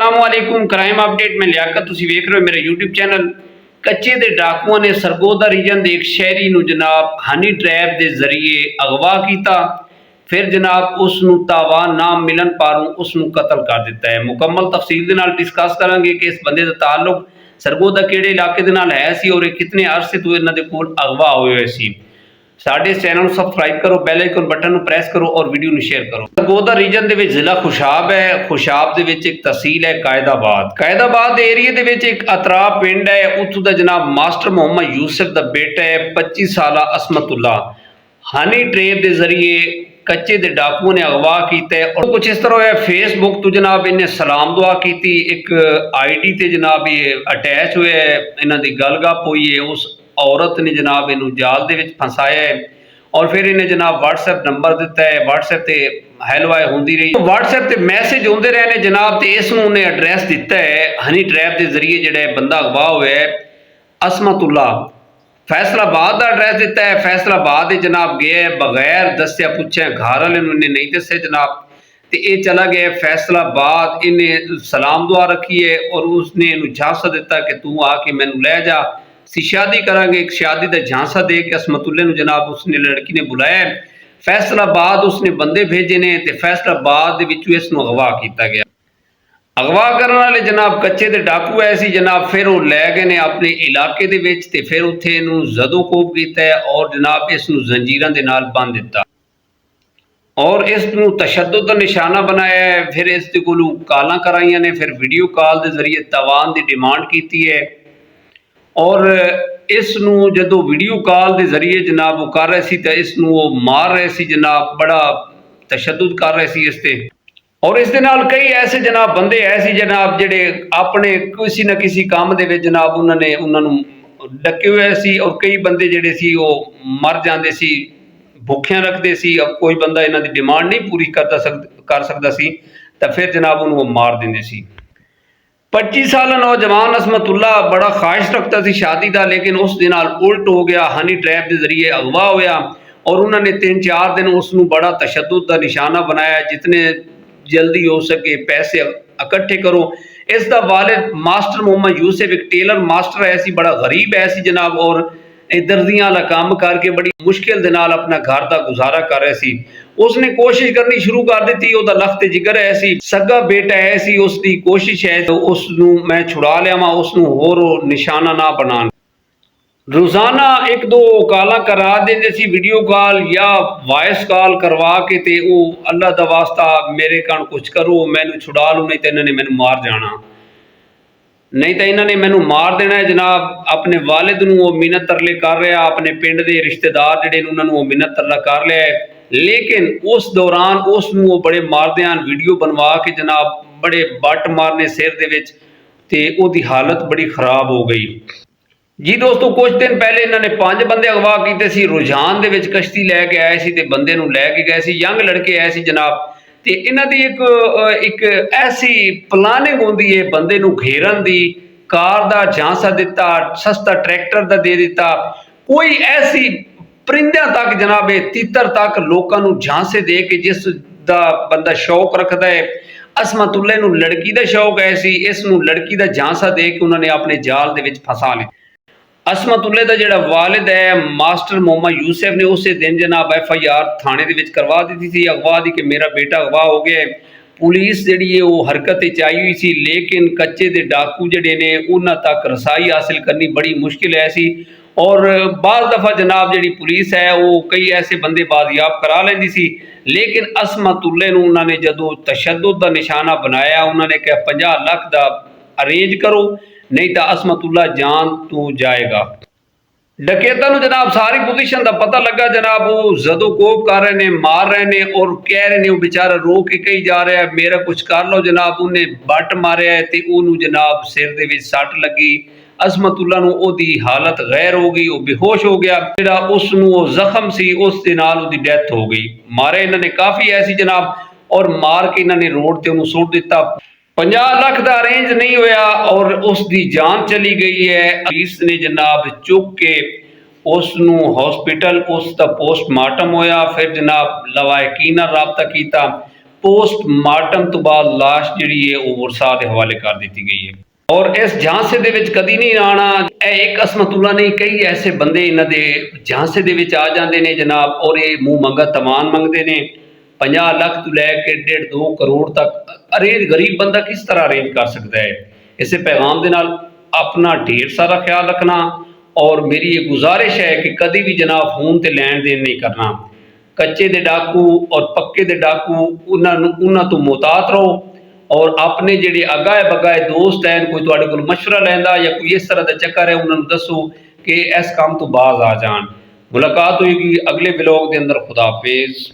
अस्सलामुअलैकुम crime update में लियाकत तुसी वेख रहे हो मेरा यूट्यूब चैनल। कच्चे दे डाकुआं ने सरगोदा रीजन दे एक शहरी नू जनाब हनी ट्रैप दे जरिए अगवा किया, फिर जनाब उसनू तावान ना मिलन पारों उसनू कतल कर दिता है। मुकम्मल तफसील दे नाल डिस्कस करांगे कि इस बंदे दा ताल्लुक सरगोदा किहड़े इलाके दे नाल है सी और कितने अरसे तो इन्हां दे कोल अगवा होए सी। साडे चैनल को सबसक्राइब करो, बैल आइकन बटन प्रेस करो और वीडियो शेयर करो। सरगोदा रीजन दे विच जिला खुशाब है। खुशाब दे विच एक तहसील है कायदाबाद। कायदाबाद एरिए दे विच एक अतरा पिंड है। उत्थों दा जनाब मास्टर मोहम्मद यूसुफ दा बेटा है 25 साला असमतुल्ला हनी ट्रेप के जरिए कच्चे दे डाकुओं ने अगवा किया और कुछ इस तरह है। फेसबुक तो जनाब इन्हें सलाम दुआ की, एक ID ते जनाब ये अटैच हुए इन्हों की गलगप हुई है। उस औरत ने जनाब इनू जाल दे विच फसाया है और फिर इन्हें जनाब व्हाट्सएप नंबर दिता है। व्हाट्सएप से हेलो हाय होंदी रही, व्हाट्सएप से मैसेज आते रहे ने जनाब। तो इसनू उन्हें एड्रैस दिता है हनी ट्रैप के जरिए जोड़ा बंदा अगवा हुआ है असमतुल्ला फैसलाबाद का एड्रैस दिता है। फैसलाबाद जनाब गया बगैर दसिया पुछे, घर वाले इन्हें नहीं दसे जनाब। तो ये चला गया फैसलाबाद, इन्हें सलाम दुआ रखी है और उसने इनू झांसा दिता कि तू आके मैनू लै जा, सी शादी करांगे। एक शादी का झांसा दे के असमतुल्ले नू जनाब उसने लड़की ने बुलाया। फैसलाबाद उसने बंदे भेजे ने ते फैसलाबाद इसनू अगवा किया गया। अगवा करने वाले जनाब कच्चे दे डाकू ऐ सी जनाब। फिर वो लै गए ने अपने इलाके दे विच ते फिर उत्थे इनू जदोकोब किया है और जनाब इसनू जंजीरां दे नाल बंध दिता और इसनू तशद्दुद का निशाना बनाया है। फिर इस कोलू कालां कराइयां ने, फिर वीडियो कॉल के जरिए तवान की डिमांड की है और इसनू जदों वीडियो कॉल के जरिए जनाब वो कर रहे सी तो इसनू वो मार रहे सी जनाब, बड़ा तशद्दुद कर रहे सी इसते। और इस दे नाल कई ऐसे जनाब बंदे ऐसे जनाब जेडे अपने किसी न किसी काम दे विच जनाब उन्होंने उन्होंने डके हुए सी और कई बंदे जेडे सी वो मर जाते सी, भुखियां रखते सी। अब कोई बंदा इन्हां दी डिमांड नहीं पूरी कर सकता सी तो फिर जनाब उन्होंने वो मार देंदे सी। 25 साल नौजवान असमतुल्ला बड़ा ख्वाहिश रखता सी शादी का, लेकिन उस दिन उल्ट हो गया। हनी ट्रैप के जरिए अगवा होया और उन्होंने 3-4 दिन उसनू बड़ा तशद्दुद का निशाना बनाया। जितने जल्दी हो सके पैसे इकट्ठे करो। इसका वालिद मास्टर मोहम्मद यूसुफ एक टेलर मास्टर है सी, बड़ा गरीब है सी जनाब और दर्दियां वाला काम करके बड़ी मुश्किल दे नाल अपना घर का गुजारा कर रहे सी। उसने कोशिश करनी शुरू कर दी, उसका लखत जिगर है सी, सगा बेटा है सी, उसकी कोशिश है तो उसनू मैं छुड़ा लिया, उसनू होर निशाना ना बनान। रोजाना 1-2 कॉल करा देंदे सी, वीडियो कॉल या वॉइस कॉल करवा के ते वो अल्लाह दा वास्ता मेरे कान कुछ करो, मैनू छुड़ा लो, नहीं तो इन्होंने मैनू मार जाना, नहीं तो इन्होंने मैनू मार देना है जनाब। अपने वालिद नू वो मिन्नत तरले कर रहा, अपने पिंड के रिश्तेदार जिहड़े उन्होंने वो मिन्नत तरला कर लिया है। लेकिन उस दौरान उसनू वो बड़े मारदे हैं, वीडियो बनवा के जनाब बड़े बट मारने सिर दे विच ते ओदी हालत बड़ी खराब हो गई जी। दोस्तों कुछ दिन पहले इन्होंने 5 बंदे अगवा किए सी, रुझान दे विच कश्ती लैके आए सी ते बंदे नू लैके गए सी, यंग लड़के आए सी जनाब। ते इन्हां दी एक ऐसी प्लानिंग होंदी है बंदे नू घेरन दी, कार दा झांसा दिता, सस्ता ट्रैक्टर दा दे दिता, कोई ऐसी परिंदियां तक जनाब तीतर तक लोकां नू झांसे दे के जिस दा बंदा शौक रखता है। असमतुल्ले नू लड़की दा शौक है सी, इस नू लड़की दा झांसा दे के उन्होंने अपने जाल दे विच फसा लिया। असमतुल्ले का जोड़ा वालिद है मास्टर मोहम्मद यूसुफ ने उस दिन जनाब FIR थाने के करवा दी थी अगवा की कि मेरा बेटा अगवा हो गया। पुलिस जी है वो हरकत आई हुई सी, लेकिन कच्चे दे डाकू जड़े ने उन्होंने तक रसाई हासिल करनी बड़ी मुश्किल है सी। और बाज़ दफ़ा जनाब जी पुलिस है वो कई ऐसे बंदे बाजियाब करा लेंदी सी, लेकिन असमतुल्ले नूं उन्होंने जदों तशद्दुद का निशाना बनाया, उन्होंने कहा 50 लाख का अरेंज करो नहीं तो असमतुल्ला जान तू जाएगा। डकैता नूं जनाब सारी पोजीशन का पता लगा जनाब, वो जदोकोब कर रहे ने, मार रहे ने और कह रहे ने वो बेचारा रो के कही जा रहा है मेरा कुछ कर लो जनाब। उन्हें बट मारिया है ते उन्होंने जनाब सिर दे विच सट लगी। असमतुल्ला नूं ओदी हालत गैर हो गई, वो बेहोश हो गया, जिहड़ा उसनूं वो जख्म सी उस दे नाल ओदी डेथ हो गई। मारे इन्होंने काफ़ी ऐसी जनाब और मार के इन्होंने रोड ते उन्होंने सुट दिता। 50 लाख का अरेंज नहीं होया और उसकी जान चली गई है। पुलिस ने जनाब चुक के उसनू हॉस्पिटल उसका पोस्टमार्टम होया, फिर जनाब लवायकीन नाल राबता किया। ਪੋਸਟਮਾਰਟਮ ਤੋਂ ਬਾਅਦ ਲਾਸ਼ ਜਿਹੜੀ ਹੈ ਉਹ ਵਰਸਾ ਦੇ ਹਵਾਲੇ ਕਰ ਦਿੱਤੀ ਗਈ ਹੈ। ਔਰ ਇਸ ਝਾਂਸੇ ਦੇ ਵਿੱਚ ਕਦੀ ਨਹੀਂ ਆਣਾ। ਇਹ ਇੱਕ ਅਸਮਤੁੱਲਾ ਨਹੀਂ, ਕਈ ਐਸੇ ਬੰਦੇ ਇਹਨਾਂ ਦੇ ਝਾਂਸੇ ਦੇ ਵਿੱਚ ਆ ਜਾਂਦੇ ਨੇ ਜਨਾਬ, ਔਰ ਇਹ ਮੂੰਹ ਮੰਗਾ ਤਮਾਨ ਮੰਗਦੇ ਨੇ 50 ਲੱਖ ਤੋਂ ਲੈ ਕੇ 1.5-2 ਕਰੋੜ ਤੱਕ। ਅਰੇਂਜ ਗਰੀਬ ਬੰਦਾ ਕਿਸ ਤਰ੍ਹਾਂ ਅਰੇਂਜ ਕਰ ਸਕਦਾ ਹੈ? ਇਸੇ ਪੈਗਾਮ ਦੇ ਨਾਲ ਆਪਣਾ ਢੇਰ ਸਾਰਾ ਖਿਆਲ ਰੱਖਣਾ, ਔਰ ਮੇਰੀ ਇਹ ਗੁਜ਼ਾਰਿਸ਼ ਹੈ ਕਿ ਕਦੀ ਵੀ ਜਨਾਬ ਫੋਨ ਤੇ ਲੈਣ ਦੇਣ ਨਹੀਂ ਕਰਨਾ। ਕੱਚੇ ਦੇ ਡਾਕੂ ਔਰ ਪੱਕੇ ਦੇ ਡਾਕੂ ਉਹਨਾਂ ਤੋਂ ਮੁਹਤਾਤ ਰਹੋ, ਔਰ ਆਪਣੇ ਜਿਹੜੇ ਅਗਾਏ ਬਗਾਏ ਦੋਸਤ ਹਨ, ਕੋਈ ਤੁਹਾਡੇ ਕੋਲ ਮਸ਼ਵਰਾ ਲੈਂਦਾ ਜਾਂ ਕੋਈ ਇਸ ਤਰ੍ਹਾਂ ਦਾ ਚੱਕਰ ਹੈ, ਉਹਨਾਂ ਨੂੰ ਦੱਸੋ ਕਿ ਇਸ ਕੰਮ ਤੋਂ ਬਾਜ਼ ਆ ਜਾਣ। ਮੁਲਾਕਾਤ ਹੋਏਗੀ ਅਗਲੇ ਵਲੋਗ ਦੇ ਅੰਦਰ। ਖੁਦਾ ਹਾਫਿਜ਼।